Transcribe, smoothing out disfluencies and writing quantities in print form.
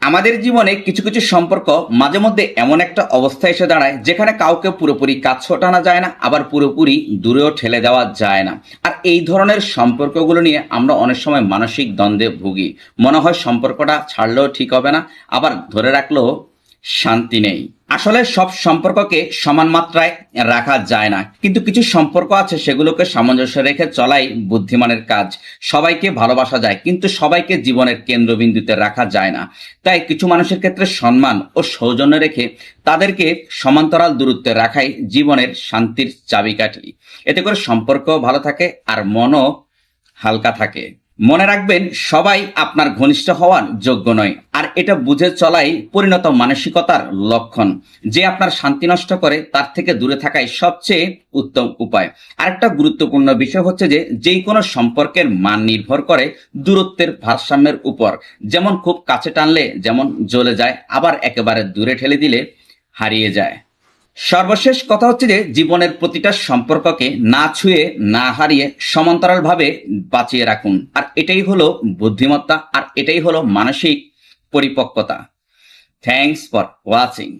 আমাদের জীবনে কিছু কিছু সম্পর্ক মাঝে মধ্যে এমন একটা অবস্থায় এসে দাঁড়ায় যেখানে কাউকে পুরোপুরি কাছেও টানা যায় না, আবার পুরোপুরি দূরেও ঠেলে দেওয়া যায় না। আর এই ধরনের সম্পর্কগুলো নিয়ে আমরা অনেক সময় মানসিক দ্বন্দ্বে ভুগি। মনে হয় সম্পর্কটা ছাড়লেও ঠিক হবে না, আবার ধরে রাখলেও শান্তি নেই। আসলে সব সম্পর্ককে সমান মাত্রায় রাখা যায় না, কিন্তু কিছু সম্পর্ক আছে সেগুলোকে সামঞ্জস্য রেখে চলাই বুদ্ধিমানের কাজ। সবাইকে ভালোবাসা যায়, কিন্তু সবাইকে জীবনের কেন্দ্রবিন্দুতে রাখা যায় না। তাই কিছু মানুষের ক্ষেত্রে সম্মান ও সৌজন্য রেখে তাদেরকে সমান্তরাল দূরত্বে রাখাই জীবনের শান্তির চাবিকাঠি। এতে করে সম্পর্ক ভালো থাকে আর মনও হালকা থাকে। মনে রাখবেন, সবাই আপনার ঘনিষ্ঠ হওয়ার যোগ্য নয়, আর এটা বুঝে চলাই পরিণত মানসিকতার লক্ষণ। যে আপনার শান্তি নষ্ট করে তার থেকে দূরে থাকাই সবচেয়ে উত্তম উপায়। আরেকটা গুরুত্বপূর্ণ বিষয় হচ্ছে যে যেই কোনো সম্পর্কের মান নির্ভর করে দূরত্বের ভারসাম্যের উপর। যেমন খুব কাছে টানলে যেমন জ্বলে যায়, আবার একেবারে দূরে ঠেলে দিলে হারিয়ে যায়। সর্বশেষ কথা হচ্ছে যে জীবনের প্রতিটা সম্পর্ককে না ছুঁয়ে না হারিয়ে সমান্তরালভাবে বাঁচিয়ে রাখুন। আর এটাই হলো বুদ্ধিমত্তা, আর এটাই হলো মানসিক পরিপক্কতা। Thanks for watching.